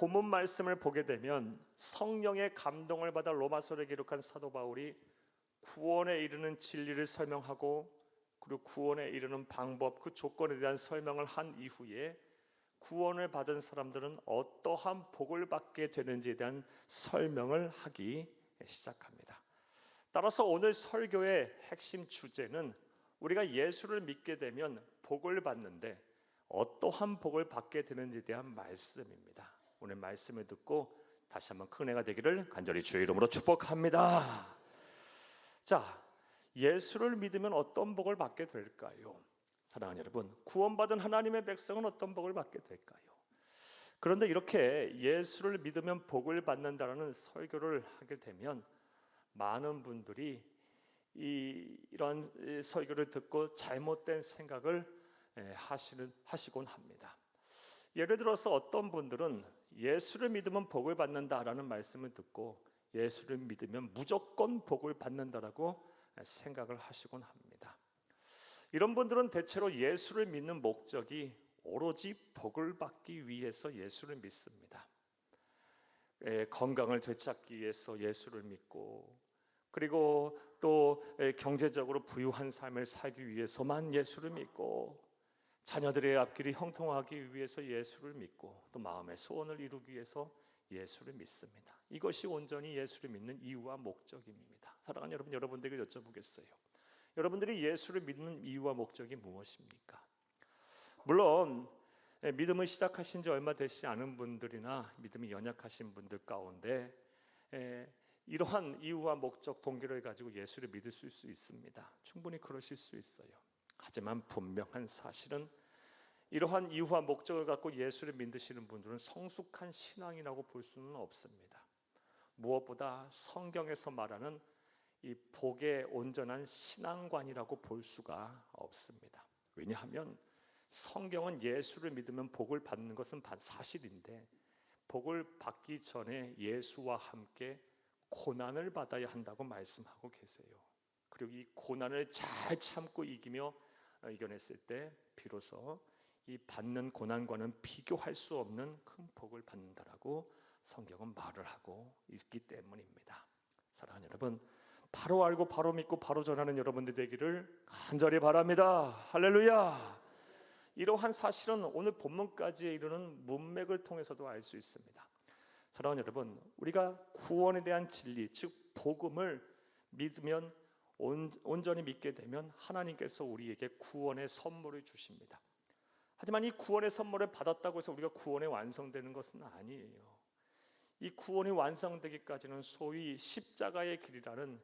본문 말씀을 보게 되면 성령의 감동을 받아 로마서를 기록한 사도 바울이 구원에 이르는 진리를 설명하고 그리고 구원에 이르는 방법, 그 조건에 대한 설명을 한 이후에 구원을 받은 사람들은 어떠한 복을 받게 되는지에 대한 설명을 하기 시작합니다. 따라서 오늘 설교의 핵심 주제는 우리가 예수를 믿게 되면 복을 받는데 어떠한 복을 받게 되는지에 대한 말씀입니다. 오늘 말씀을 듣고 다시 한번 큰 은혜가 되기를 간절히 주의 이름으로 축복합니다. 자, 예수를 믿으면 어떤 복을 받게 될까요? 사랑하는 여러분, 구원받은 하나님의 백성은 어떤 복을 받게 될까요? 그런데 이렇게 예수를 믿으면 복을 받는다는 설교를 하게 되면 많은 분들이 이런 설교를 듣고 잘못된 생각을 하시곤 합니다. 예를 들어서 어떤 분들은 예수를 믿으면 복을 받는다라는 말씀을 듣고 예수를 믿으면 무조건 복을 받는다라고 생각을 하시곤 합니다. 이런 분들은 대체로 예수를 믿는 목적이 오로지 복을 받기 위해서 예수를 믿습니다. 건강을 되찾기 위해서 예수를 믿고, 그리고 또 경제적으로 부유한 삶을 살기 위해서만 예수를 믿고, 자녀들의 앞길이 형통하기 위해서 예수를 믿고, 또 마음의 소원을 이루기 위해서 예수를 믿습니다. 이것이 온전히 예수를 믿는 이유와 목적입니다. 사랑하는 여러분, 여러분들에게 여쭤보겠어요. 여러분들이 예수를 믿는 이유와 목적이 무엇입니까? 물론 믿음을 시작하신 지 얼마 되시지 않은 분들이나 믿음이 연약하신 분들 가운데 이러한 이유와 목적, 동기를 가지고 예수를 믿을 수 있습니다. 충분히 그러실 수 있어요. 하지만 분명한 사실은 이러한 이유와 목적을 갖고 예수를 믿으시는 분들은 성숙한 신앙이라고 볼 수는 없습니다. 무엇보다 성경에서 말하는 이 복의 온전한 신앙관이라고 볼 수가 없습니다. 왜냐하면 성경은 예수를 믿으면 복을 받는 것은 사실인데, 복을 받기 전에 예수와 함께 고난을 받아야 한다고 말씀하고 계세요. 그리고 이 고난을 잘 참고 이겨냈을 때 비로소 이 받는 고난과는 비교할 수 없는 큰 복을 받는다라고 성경은 말을 하고 있기 때문입니다. 사랑하는 여러분, 바로 알고 바로 믿고 바로 전하는 여러분들 되기를 간절히 바랍니다. 할렐루야. 이러한 사실은 오늘 본문까지 이르는 문맥을 통해서도 알 수 있습니다. 사랑하는 여러분, 우리가 구원에 대한 진리, 즉 복음을 믿으면, 온전히 믿게 되면 하나님께서 우리에게 구원의 선물을 주십니다. 하지만 이 구원의 선물을 받았다고 해서 우리가 구원이 완성되는 것은 아니에요. 이 구원이 완성되기까지는 소위 십자가의 길이라는,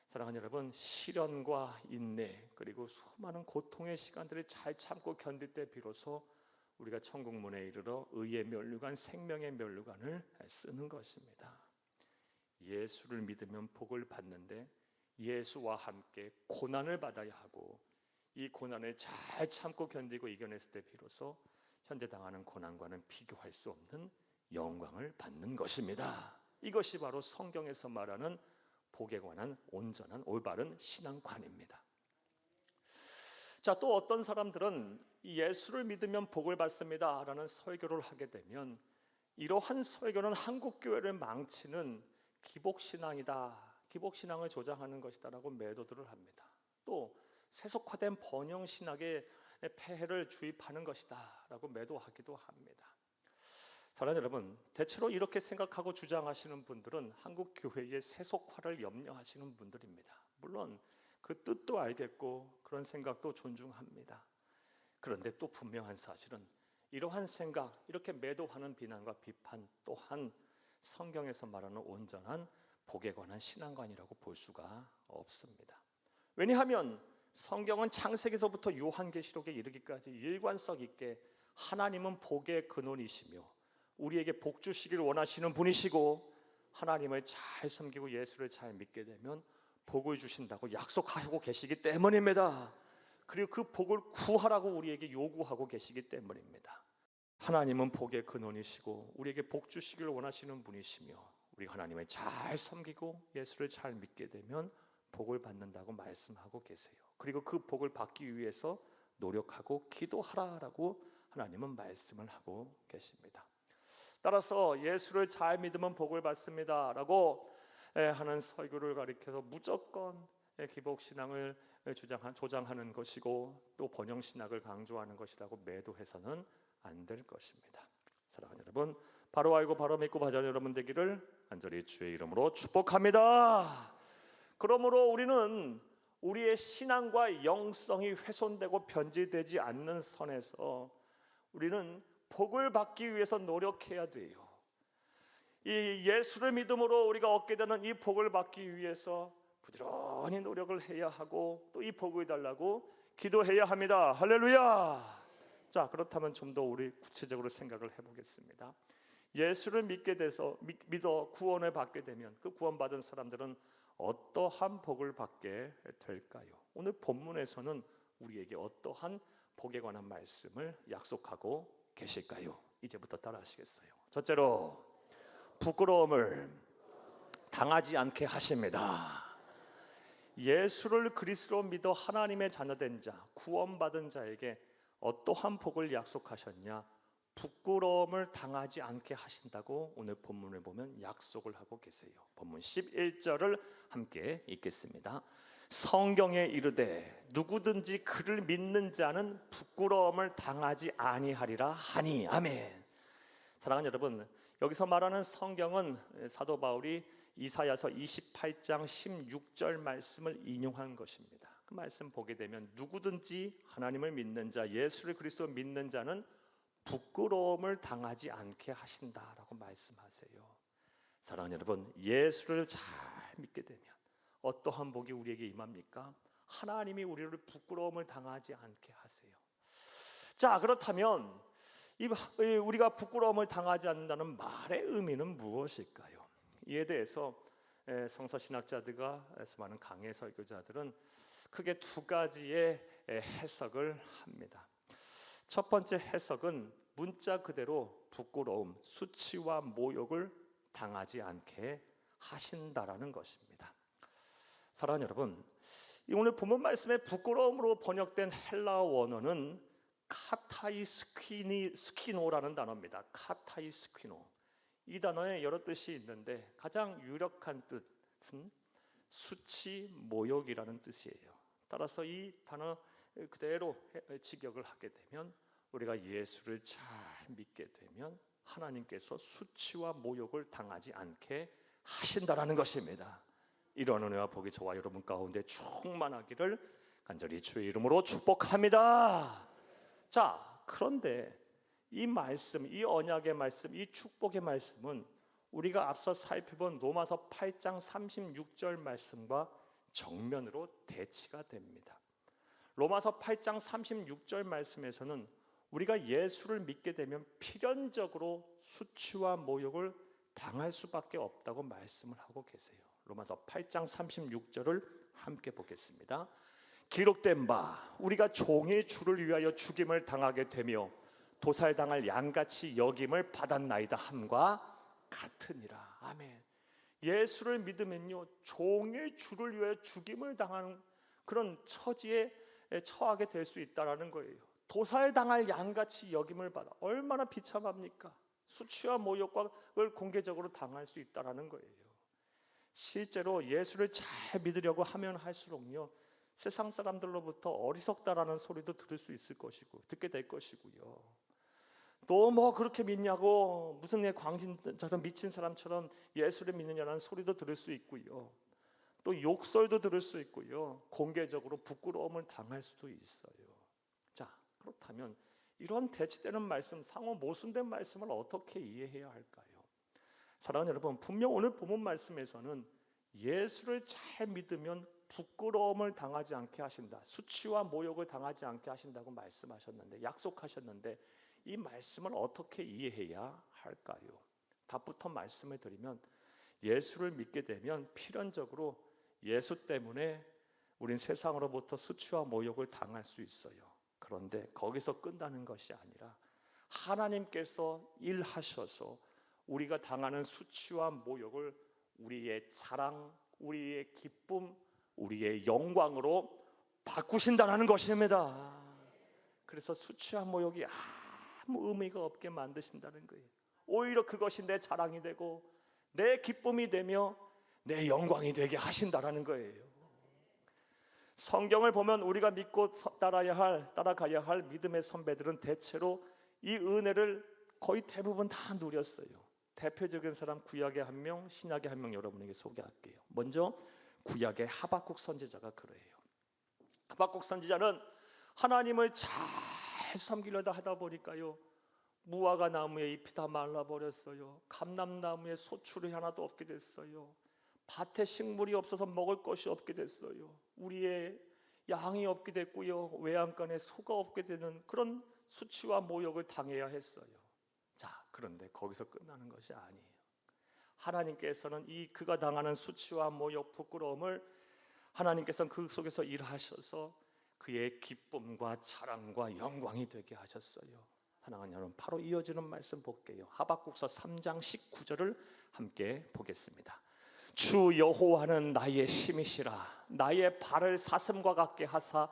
사랑하는 여러분, 시련과 인내 그리고 수많은 고통의 시간들을 잘 참고 견딜 때 비로소 우리가 천국 문에 이르러 의의 면류관, 생명의 면류관을 쓰는 것입니다. 예수를 믿으면 복을 받는데 예수와 함께 고난을 받아야 하고, 이 고난을 잘 참고 견디고 이겨냈을 때 비로소 현재 당하는 고난과는 비교할 수 없는 영광을 받는 것입니다. 이것이 바로 성경에서 말하는 복에 관한 온전한 올바른 신앙관입니다. 자, 또 어떤 사람들은 예수를 믿으면 복을 받습니다 라는 설교를 하게 되면 이러한 설교는 한국 교회를 망치는 기복신앙이다, 기복신앙을 조장하는 것이다 라고 매도들을 합니다. 또 세속화된 번영신학의 폐해를 주입하는 것이다 라고 매도하기도 합니다. 사랑하는 여러분, 대체로 이렇게 생각하고 주장하시는 분들은 한국 교회의 세속화를 염려하시는 분들입니다. 물론 그 뜻도 알겠고 그런 생각도 존중합니다. 그런데 또 분명한 사실은 이러한 생각, 이렇게 매도하는 비난과 비판 또한 성경에서 말하는 온전한 복에 관한 신앙관이라고 볼 수가 없습니다. 왜냐하면 성경은 창세기서부터 요한계시록에 이르기까지 일관성 있게 하나님은 복의 근원이시며 우리에게 복 주시기를 원하시는 분이시고, 하나님을 잘 섬기고 예수를 잘 믿게 되면 복을 주신다고 약속하고 계시기 때문입니다. 그리고 그 복을 구하라고 우리에게 요구하고 계시기 때문입니다. 하나님은 복의 근원이시고 우리에게 복 주시기를 원하시는 분이시며, 우리 하나님을 잘 섬기고 예수를 잘 믿게 되면 복을 받는다고 말씀하고 계세요. 그리고 그 복을 받기 위해서 노력하고 기도하라라고 하나님은 말씀을 하고 계십니다. 따라서 예수를 잘 믿으면 복을 받습니다라고 하는 설교를 가리켜서 무조건 기복신앙을 조장하는 것이고 또 번영신학을 강조하는 것이라고 매도해서는 안 될 것입니다. 사랑하는 여러분, 바로 알고 바로 믿고 바자는 여러분 되기를 간절히 주의 이름으로 축복합니다. 그러므로 우리는 우리의 신앙과 영성이 훼손되고 변질되지 않는 선에서 우리는 복을 받기 위해서 노력해야 돼요. 이 예수를 믿음으로 우리가 얻게 되는 이 복을 받기 위해서 부지런히 노력을 해야 하고 또 이 복을 달라고 기도해야 합니다. 할렐루야. 자, 그렇다면 좀 더 우리 구체적으로 생각을 해보겠습니다. 예수를 믿어 구원을 받게 되면 그 구원받은 사람들은 어떠한 복을 받게 될까요? 오늘 본문에서는 우리에게 어떠한 복에 관한 말씀을 약속하고 계실까요? 이제부터 따라하시겠어요? 첫째로, 부끄러움을 당하지 않게 하십니다. 예수를 그리스도로 믿어 하나님의 자녀된 자, 구원받은 자에게 어떠한 복을 약속하셨냐? 부끄러움을 당하지 않게 하신다고 오늘 본문을 보면 약속을 하고 계세요. 본문 11절을 함께 읽겠습니다. 성경에 이르되 누구든지 그를 믿는 자는 부끄러움을 당하지 아니하리라 하니. 아멘. 사랑하는 여러분, 여기서 말하는 성경은 사도 바울이 이사야서 28장 16절 말씀을 인용한 것입니다. 그 말씀 보게 되면 누구든지 하나님을 믿는 자, 예수를 그리스도 믿는 자는 부끄러움을 당하지 않게 하신다라고 말씀하세요. 사랑하는 여러분, 예수를 잘 믿게 되면 어떠한 복이 우리에게 임합니까? 하나님이 우리를 부끄러움을 당하지 않게 하세요. 자, 그렇다면 우리가 부끄러움을 당하지 않는다는 말의 의미는 무엇일까요? 이에 대해서 성서신학자들과 많은 강해 설교자들은 크게 두 가지의 해석을 합니다. 첫 번째 해석은 문자 그대로 부끄러움, 수치와 모욕을 당하지 않게 하신다라는 것입니다. 사랑하는 여러분, 오늘 본문 말씀에 부끄러움으로 번역된 헬라어 원어는 카타이스퀴노라는 단어입니다. 카타이스퀴노. 이 단어에 여러 뜻이 있는데 가장 유력한 뜻은 수치, 모욕이라는 뜻이에요. 따라서 이 단어 그대로 직역을 하게 되면 우리가 예수를 잘 믿게 되면 하나님께서 수치와 모욕을 당하지 않게 하신다라는 것입니다. 이런 은혜와 복이 저와 여러분 가운데 충만하기를 간절히 주의 이름으로 축복합니다. 자, 그런데 이 말씀, 이 언약의 말씀, 이 축복의 말씀은 우리가 앞서 살펴본 로마서 8장 36절 말씀과 정면으로 대치가 됩니다. 로마서 8장 36절 말씀에서는 우리가 예수를 믿게 되면 필연적으로 수치와 모욕을 당할 수밖에 없다고 말씀을 하고 계세요. 로마서 8장 36절을 함께 보겠습니다. 기록된 바 우리가 종의 주를 위하여 죽임을 당하게 되며 도살당할 양같이 여김을 받았나이다 함과 같으니라. 아멘. 예수를 믿으면요, 종의 주를 위하여 죽임을 당하는 그런 처지에 처하게 될 수 있다라는 거예요. 도살당할 양같이 여김을 받아. 얼마나 비참합니까? 수치와 모욕을 공개적으로 당할 수 있다라는 거예요. 실제로 예수를 잘 믿으려고 하면 할수록요, 세상 사람들로부터 어리석다라는 소리도 들을 수 있을 것이고 듣게 될 것이고요. 또 뭐 그렇게 믿냐고, 무슨 내 광신처럼 미친 사람처럼 예수를 믿느냐는 소리도 들을 수 있고요. 또 욕설도 들을 수 있고요. 공개적으로 부끄러움을 당할 수도 있어요. 자, 그렇다면 이런 대치되는 말씀, 상호 모순된 말씀을 어떻게 이해해야 할까요? 사랑하는 여러분, 분명 오늘 본문 말씀에서는 예수를 잘 믿으면 부끄러움을 당하지 않게 하신다, 수치와 모욕을 당하지 않게 하신다고 말씀하셨는데, 약속하셨는데 이 말씀을 어떻게 이해해야 할까요? 답부터 말씀을 드리면 예수를 믿게 되면 필연적으로 예수 때문에 우린 세상으로부터 수치와 모욕을 당할 수 있어요. 그런데 거기서 끝나는 것이 아니라 하나님께서 일하셔서 우리가 당하는 수치와 모욕을 우리의 자랑, 우리의 기쁨, 우리의 영광으로 바꾸신다는 것입니다. 그래서 수치와 모욕이 아무 의미가 없게 만드신다는 거예요. 오히려 그것이 내 자랑이 되고 내 기쁨이 되며 내 영광이 되게 하신다라는 거예요. 성경을 보면 우리가 믿고 따라가야 할 믿음의 선배들은 대체로 이 은혜를 거의 대부분 다 누렸어요. 대표적인 사람 구약의 한 명, 신약의 한 명 여러분에게 소개할게요. 먼저 구약의 하박국 선지자가 그래요. 하박국 선지자는 하나님을 잘 섬기려다 하다 보니까요, 무화과 나무의 잎이 다 말라버렸어요. 감람나무에 소출이 하나도 없게 됐어요. 밭에 식물이 없어서 먹을 것이 없게 됐어요. 우리의 양이 없게 됐고요, 외양간에 소가 없게 되는 그런 수치와 모욕을 당해야 했어요. 자, 그런데 거기서 끝나는 것이 아니에요. 하나님께서는 그가 당하는 수치와 모욕, 부끄러움을 하나님께서는 그 속에서 일하셔서 그의 기쁨과 자랑과 영광이 되게 하셨어요. 사랑하는 여러분, 바로 이어지는 말씀 볼게요. 하박국서 3장 19절을 함께 보겠습니다. 주 여호와는 나의 힘이시라. 나의 발을 사슴과 같게 하사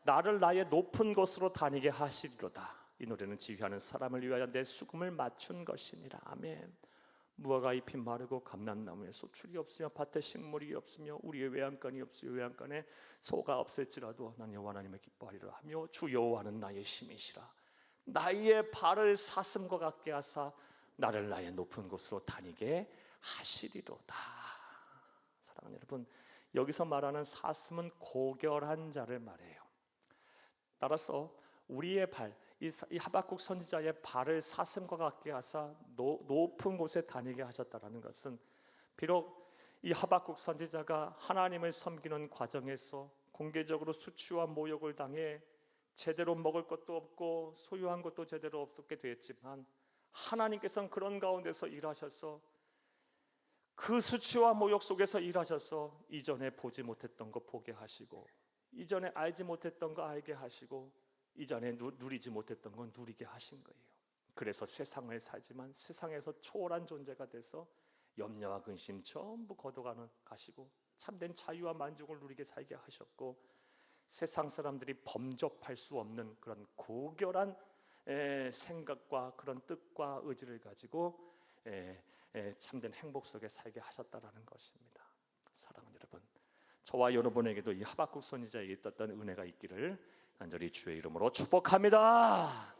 나를 나의 높은 곳으로 다니게 하시리로다. 이 노래는 지휘하는 사람을 위하여 내 수금을 맞춘 것이니라. 아멘. 무화과 잎이 마르고 감람나무에 소출이 없으며 밭에 식물이 없으며 우리의 외양간이 없으며 외양간에 소가 없을지라도 나는 여호와 하나님을 기뻐하리라 하며 주 여호와는 나의 힘이시라. 나의 발을 사슴과 같게 하사 나를 나의 높은 곳으로 다니게 하시리로다. 사랑하는 여러분, 여기서 말하는 사슴은 고결한 자를 말해요. 따라서 우리의 발, 이 하박국 선지자의 발을 사슴과 같게 하사 높은 곳에 다니게 하셨다라는 것은, 비록 이 하박국 선지자가 하나님을 섬기는 과정에서 공개적으로 수치와 모욕을 당해 제대로 먹을 것도 없고 소유한 것도 제대로 없었게 되었지만, 하나님께서는 그런 가운데서 일하셔서 그 수치와 모욕 속에서 일하셔서 이전에 보지 못했던 거 보게 하시고, 이전에 알지 못했던 거 알게 하시고, 이전에 누리지 못했던 건 누리게 하신 거예요. 그래서 세상을 살지만 세상에서 초월한 존재가 돼서 염려와 근심 전부 가시고 참된 자유와 만족을 누리게 살게 하셨고, 세상 사람들이 범접할 수 없는 그런 고결한 생각과 그런 뜻과 의지를 가지고 참된 행복 속에 살게 하셨다라는 것입니다. 사랑하는 여러분, 저와 여러분에게도 이 하박국 선지자에게 있었던 은혜가 있기를 간절히 주의 이름으로 축복합니다.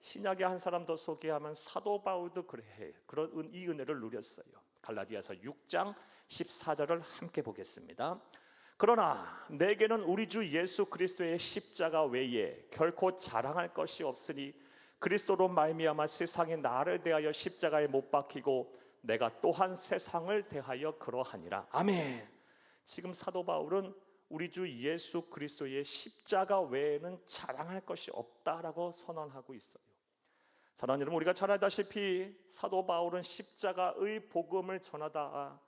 신약의 한 사람 더 소개하면 사도 바울도 그런 이 은혜를 누렸어요. 갈라디아서 6장 14절을 함께 보겠습니다. 그러나 내게는 우리 주 예수 그리스도의 십자가 외에 결코 자랑할 것이 없으니 그리스도로 말미암아 세상이 나를 대하여 십자가에 못 박히고 내가 또한 세상을 대하여 그러하니라. 아멘. 지금 사도 바울은 우리 주 예수 그리스도의 십자가 외에는 자랑할 것이 없다라고 선언하고 있어요. 사랑하는 여러분, 우리가 잘 알다시피 사도 바울은 십자가의 복음을 전하다가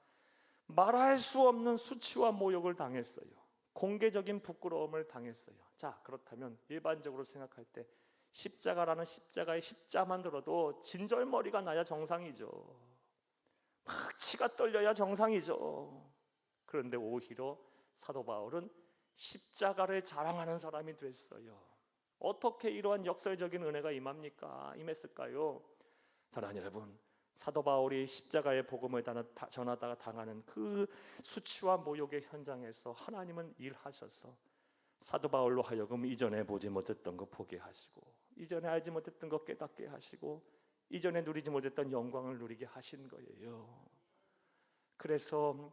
말할 수 없는 수치와 모욕을 당했어요. 공개적인 부끄러움을 당했어요. 자, 그렇다면 일반적으로 생각할 때 십자가라는 십자가의 십자만 들어도 진절머리가 나야 정상이죠. 막 치가 떨려야 정상이죠. 그런데 오히려 사도 바울은 십자가를 자랑하는 사람이 됐어요. 어떻게 이러한 역설적인 은혜가 임했을까요? 사랑하는 여러분, 사도 바울이 십자가의 복음을 전하다가 당하는 그 수치와 모욕의 현장에서 하나님은 일하셔서 사도 바울로 하여금 이전에 보지 못했던 거 보게 하시고, 이전에 알지 못했던 거 깨닫게 하시고, 이전에 누리지 못했던 영광을 누리게 하신 거예요. 그래서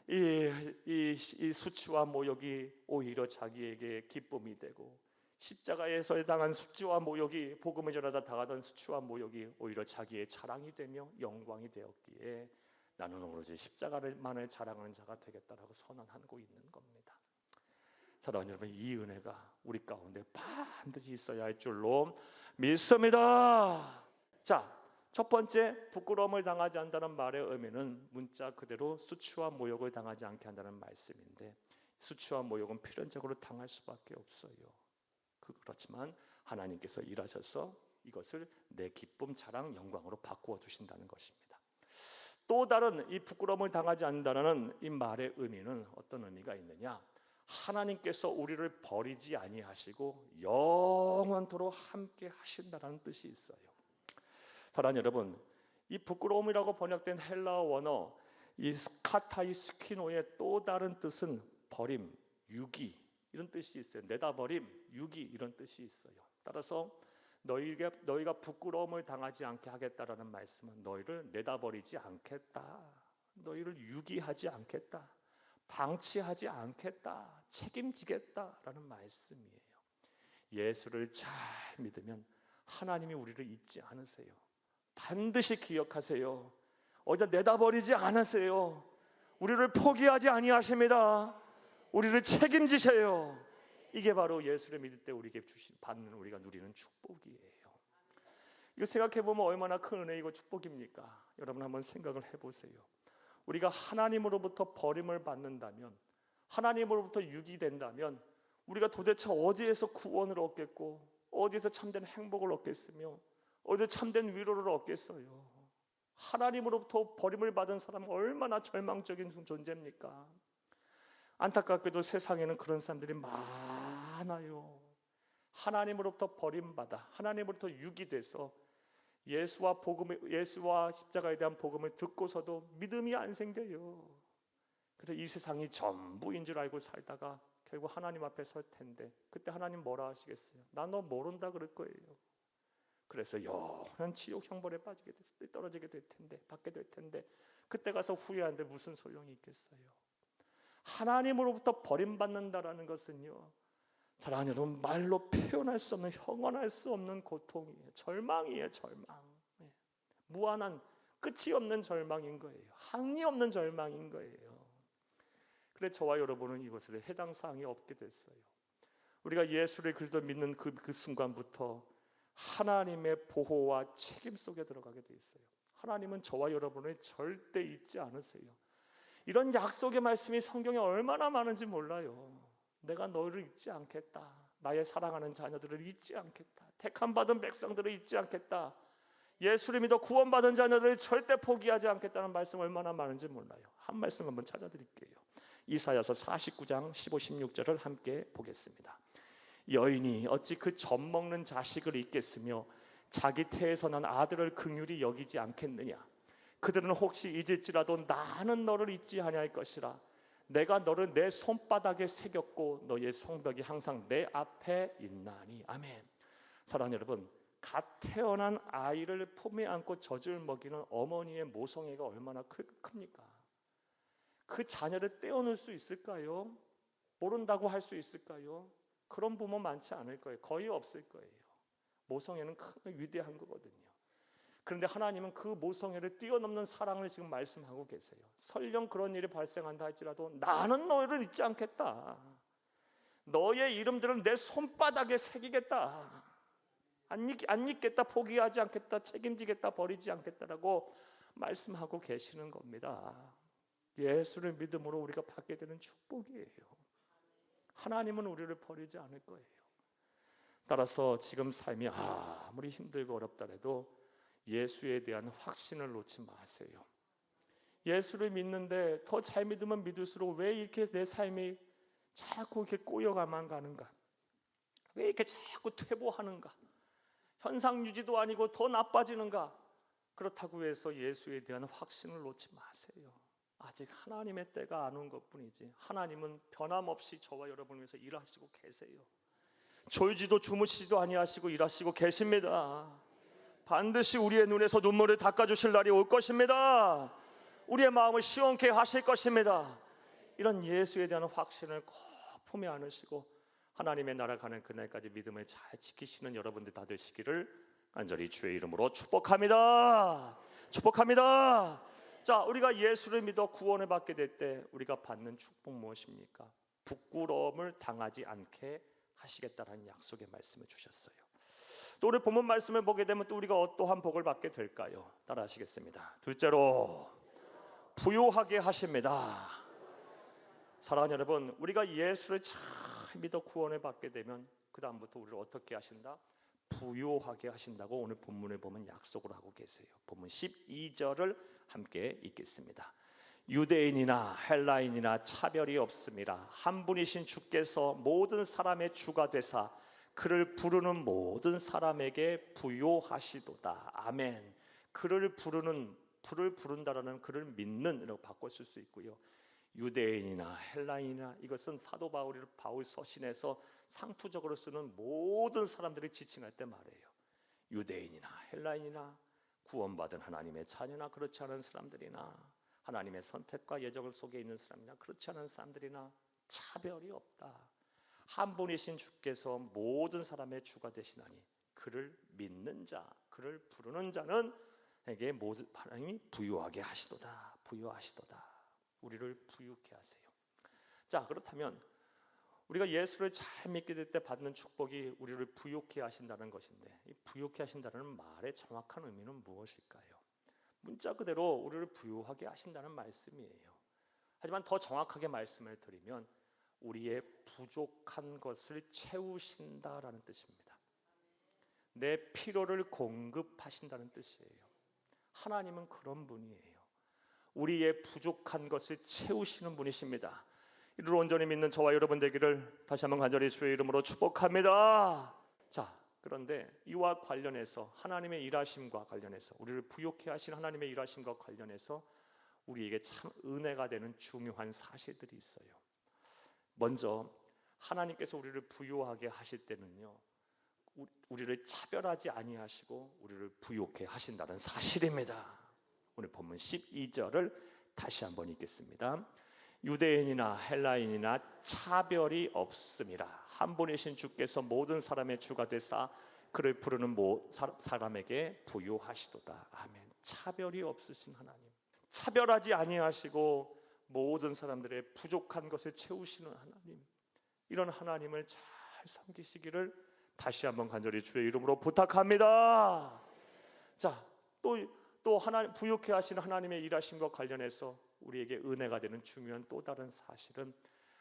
이 수치와 모욕이 오히려 자기에게 기쁨이 되고, 십자가에서 당한 수치와 모욕이, 복음을 전하다 당하던 수치와 모욕이 오히려 자기의 자랑이 되며 영광이 되었기에 나는 오로지 십자가만을 자랑하는 자가 되겠다라고 선언하고 있는 겁니다. 사랑하는 여러분, 이 은혜가 우리 가운데 반드시 있어야 할 줄로 믿습니다. 자, 첫 번째, 부끄러움을 당하지 않는다는 말의 의미는 문자 그대로 수치와 모욕을 당하지 않게 한다는 말씀인데, 수치와 모욕은 필연적으로 당할 수밖에 없어요. 그렇지만 하나님께서 일하셔서 이것을 내 기쁨, 자랑, 영광으로 바꾸어 주신다는 것입니다. 또 다른 이 부끄러움을 당하지 않는다는 이 말의 의미는 어떤 의미가 있느냐? 하나님께서 우리를 버리지 아니하시고 영원토록 함께 하신다는 뜻이 있어요. 사랑하는 여러분, 이 부끄러움이라고 번역된 헬라어 원어 이 스카타이 스키노의 또 다른 뜻은 버림, 유기 이런 뜻이 있어요. 내다버림, 유기 이런 뜻이 있어요. 따라서 너희가 부끄러움을 당하지 않게 하겠다라는 말씀은 너희를 내다버리지 않겠다, 너희를 유기하지 않겠다, 방치하지 않겠다, 책임지겠다라는 말씀이에요. 예수를 잘 믿으면 하나님이 우리를 잊지 않으세요. 반드시 기억하세요. 어디다 내다버리지 않으세요. 우리를 포기하지 아니하십니다. 우리를 책임지세요. 이게 바로 예수를 믿을 때 우리에게 받는, 우리가 누리는 축복이에요. 이거 생각해보면 얼마나 큰 은혜이고 축복입니까? 여러분 한번 생각을 해보세요. 우리가 하나님으로부터 버림을 받는다면, 하나님으로부터 유기된다면 우리가 도대체 어디에서 구원을 얻겠고, 어디에서 참된 행복을 얻겠으며, 어디서 참된 위로를 얻겠어요? 하나님으로부터 버림을 받은 사람은 얼마나 절망적인 존재입니까? 안타깝게도 세상에는 그런 사람들이 많아요. 하나님으로부터 버림받아, 하나님으로부터 유기돼서 예수와 십자가에 대한 복음을 듣고서도 믿음이 안 생겨요. 그래서 이 세상이 전부인 줄 알고 살다가 결국 하나님 앞에 설 텐데, 그때 하나님 뭐라 하시겠어요? 나 너 모른다 그럴 거예요. 그래서 영원한 지옥 형벌에 떨어지게 될 텐데, 받게 될 텐데, 그때 가서 후회하는데 무슨 소용이 있겠어요? 하나님으로부터 버림받는다라는 것은요, 사랑하는 여러분, 말로 표현할 수 없는, 형언할 수 없는 고통이에요. 절망이에요. 절망. 무한한, 끝이 없는 절망인 거예요. 한이 없는 절망인 거예요. 그래 저와 여러분은 이것에 해당 사항이 없게 됐어요. 우리가 예수를 그리스도 믿는 그 순간부터 하나님의 보호와 책임 속에 들어가게 돼 있어요. 하나님은 저와 여러분을 절대 잊지 않으세요. 이런 약속의 말씀이 성경에 얼마나 많은지 몰라요. 내가 너를 잊지 않겠다, 나의 사랑하는 자녀들을 잊지 않겠다, 택함 받은 백성들을 잊지 않겠다, 예수를 믿어 구원받은 자녀들을 절대 포기하지 않겠다는 말씀 얼마나 많은지 몰라요. 한 말씀 한번 찾아드릴게요. 이사야서 49장 15, 16절을 함께 보겠습니다. 여인이 어찌 그 젖먹는 자식을 잊겠으며 자기 태에서 난 아들을 긍휼히 여기지 않겠느냐. 그들은 혹시 잊을지라도 나는 너를 잊지 아니할 것이라. 내가 너를 내 손바닥에 새겼고 너의 성벽이 항상 내 앞에 있나니. 아멘. 사랑하는 여러분, 갓 태어난 아이를 품에 안고 젖을 먹이는 어머니의 모성애가 얼마나 큽니까? 그 자녀를 떼어놓을 수 있을까요? 모른다고 할 수 있을까요? 그런 부모 많지 않을 거예요. 거의 없을 거예요. 모성애는 큰 위대한 거거든요. 그런데 하나님은 그 모성애를 뛰어넘는 사랑을 지금 말씀하고 계세요. 설령 그런 일이 발생한다 할지라도 나는 너희를 잊지 않겠다. 너의 이름들은 내 손바닥에 새기겠다. 안 잊겠다, 포기하지 않겠다, 책임지겠다, 버리지 않겠다라고 말씀하고 계시는 겁니다. 예수를 믿음으로 우리가 받게 되는 축복이에요. 하나님은 우리를 버리지 않을 거예요. 따라서 지금 삶이 아무리 힘들고 어렵더라도 예수에 대한 확신을 놓지 마세요. 예수를 믿는데 더 잘 믿으면 믿을수록 왜 이렇게 내 삶이 자꾸 이렇게 꼬여가만 가는가? 왜 이렇게 자꾸 퇴보하는가? 현상 유지도 아니고 더 나빠지는가? 그렇다고 해서 예수에 대한 확신을 놓지 마세요. 아직 하나님의 때가 안 온 것뿐이지 하나님은 변함없이 저와 여러분을 위해서 일하시고 계세요. 졸지도 주무시지도 아니하시고 일하시고 계십니다. 반드시 우리의 눈에서 눈물을 닦아주실 날이 올 것입니다. 우리의 마음을 시원케 하실 것입니다. 이런 예수에 대한 확신을 꼭 품에 안으시고 하나님의 나라 가는 그날까지 믿음을 잘 지키시는 여러분들 다 되시기를 간절히 주의 이름으로 축복합니다. 축복합니다. 자, 우리가 예수를 믿어 구원을 받게 될 때 우리가 받는 축복 무엇입니까? 부끄러움을 당하지 않게 하시겠다라는 약속의 말씀을 주셨어요. 또 우리 본문 말씀을 보게 되면 또 우리가 어떠한 복을 받게 될까요? 따라 하시겠습니다. 둘째로 부요하게 하십니다. 사랑하는 여러분, 우리가 예수를 잘 믿어 구원을 받게 되면 그 다음부터 우리를 어떻게 하신다? 부요하게 하신다고 오늘 본문에 보면 약속을 하고 계세요. 본문 12절을 함께 읽겠습니다. 유대인이나 헬라인이나 차별이 없음이라 한 분이신 주께서 모든 사람의 주가 되사 그를 부르는 모든 사람에게 부요하시도다. 아멘. 그를 부른다라는 그를 믿는이라고 바꿨을 수 있고요. 유대인이나 헬라인이나 이것은 사도 바울 서신에서 상투적으로 쓰는 모든 사람들이 지칭할 때 말해요. 유대인이나 헬라인이나 구원받은 하나님의 자녀나 그렇지 않은 사람들이나 하나님의 선택과 예정 속에 있는 사람이나 그렇지 않은 사람들이나 차별이 없다. 한 분이신 주께서 모든 사람의 주가 되시나니 그를 믿는 자, 그를 부르는 자는 에게 모든 하나님이 부유하게 하시도다. 부유하시도다. 우리를 부유케 하세요. 자, 그렇다면 우리가 예수를 잘 믿게 될 때 받는 축복이 우리를 부유케 하신다는 것인데, 이 부유케 하신다는 말의 정확한 의미는 무엇일까요? 문자 그대로 우리를 부유하게 하신다는 말씀이에요. 하지만 더 정확하게 말씀을 드리면 우리의 부족한 것을 채우신다라는 뜻입니다. 내 필요를 공급하신다는 뜻이에요. 하나님은 그런 분이에요. 우리의 부족한 것을 채우시는 분이십니다. 이를 온전히 믿는 저와 여러분 되기를 다시 한번 간절히 주의 이름으로 축복합니다. 자, 그런데 이와 관련해서 하나님의 일하심과 관련해서 우리를 부유케 하신 하나님의 일하심과 관련해서 우리에게 참 은혜가 되는 중요한 사실들이 있어요. 먼저 하나님께서 우리를 부유하게 하실 때는요, 우리를 차별하지 아니하시고 우리를 부유케 하신다는 사실입니다. 오늘 본문 12절을 다시 한번 읽겠습니다. 유대인이나 헬라인이나 차별이 없음이라. 한 분이신 주께서 모든 사람의 주가 되사 그를 부르는 사람에게 부유하시도다. 아멘. 차별이 없으신 하나님, 차별하지 아니하시고 모든 사람들의 부족한 것을 채우시는 하나님, 이런 하나님을 잘 섬기시기를 다시 한번 간절히 주의 이름으로 부탁합니다. 자, 또 하나님 부유케 하시는 하나님의 일하심과 관련해서 우리에게 은혜가 되는 중요한 또 다른 사실은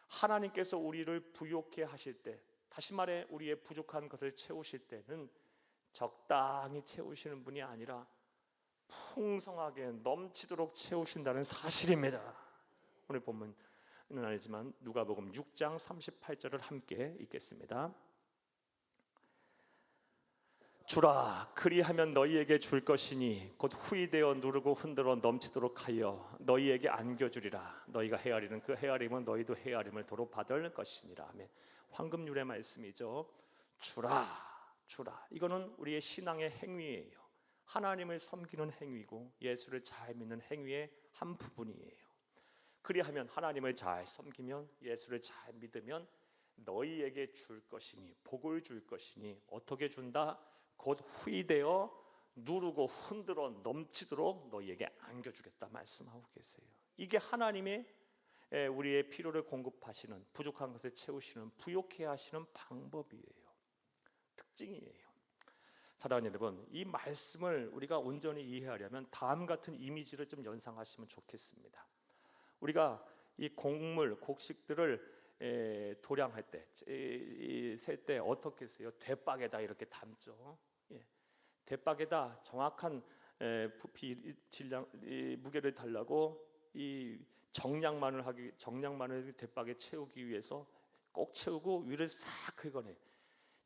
하나님께서 우리를 부유케 하실 때, 다시 말해 우리의 부족한 것을 채우실 때는 적당히 채우시는 분이 아니라 풍성하게 넘치도록 채우신다는 사실입니다. 오늘 본문은 아니지만 누가복음 6장 38절을 함께 읽겠습니다. 주라, 그리하면 너희에게 줄 것이니 곧 후이되어 누르고 흔들어 넘치도록 하여 너희에게 안겨주리라. 너희가 헤아리는 그 헤아림은 너희도 헤아림을 도로 받을 것이니라. 아멘. 황금률의 말씀이죠. 주라, 주라. 이거는 우리의 신앙의 행위예요. 하나님을 섬기는 행위고 예수를 잘 믿는 행위의 한 부분이에요. 그리하면 하나님을 잘 섬기면 예수를 잘 믿으면 너희에게 줄 것이니, 복을 줄 것이니, 어떻게 준다? 곧 후이되어 누르고 흔들어 넘치도록 너희에게 안겨주겠다 말씀하고 계세요. 이게 하나님의 우리의 필요를 공급하시는, 부족한 것을 채우시는, 부유케 하시는 방법이에요. 특징이에요. 사랑하는 여러분, 이 말씀을 우리가 온전히 이해하려면 다음 같은 이미지를 좀 연상하시면 좋겠습니다. 우리가 이 곡식들을 도량할 때, 셀 때 어떻게 써요? 대박에다 이렇게 담죠. 대박에다 정확한 부피, 질량, 무게를 달라고 이 정량만을 대박에 채우기 위해서 꼭 채우고 위를 싹 긁어내.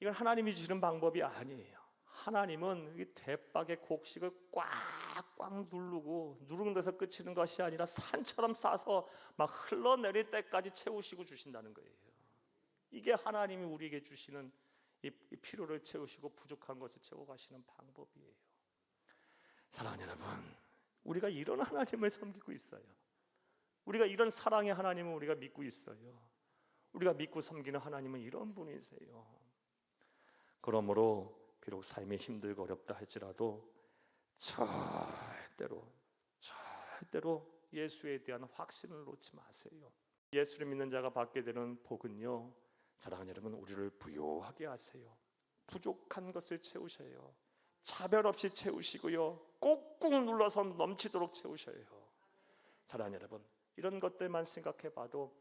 이건 하나님이 주시는 방법이 아니에요. 하나님은 이 대박의 곡식을 꽉꽉 누르는 데서 끝이는 것이 아니라 산처럼 싸서 막 흘러내릴 때까지 채우시고 주신다는 거예요. 이게 하나님이 우리에게 주시는 이 필요를 채우시고 부족한 것을 채워가시는 방법이에요. 사랑하는 여러분, 우리가 이런 하나님을 섬기고 있어요. 우리가 이런 사랑의 하나님을 우리가 믿고 있어요. 우리가 믿고 섬기는 하나님은 이런 분이세요. 그러므로 비록 삶이 힘들고 어렵다 할지라도 절대로 예수에 대한 확신을 놓지 마세요. 예수를 믿는 자가 받게 되는 복은요, 사랑하는 여러분, 우리를 부유하게 하세요. 부족한 것을 채우셔요. 차별 없이 채우시고요, 꾹꾹 눌러서 넘치도록 채우셔요. 사랑하는 여러분, 이런 것들만 생각해 봐도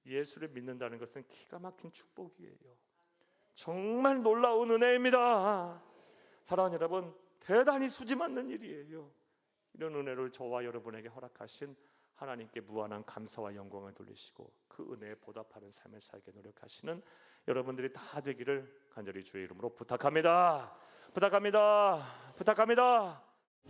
예수를 믿는다는 것은 기가 막힌 축복이에요. 정말 놀라운 은혜입니다. 사랑하는 여러분, 대단히 수지맞는 일이에요. 이런 은혜를 저와 여러분에게 허락하신 하나님께 무한한 감사와 영광을 돌리시고 그 은혜에 보답하는 삶을 살게 노력하시는 여러분들이 다 되기를 간절히 주의 이름으로 부탁합니다.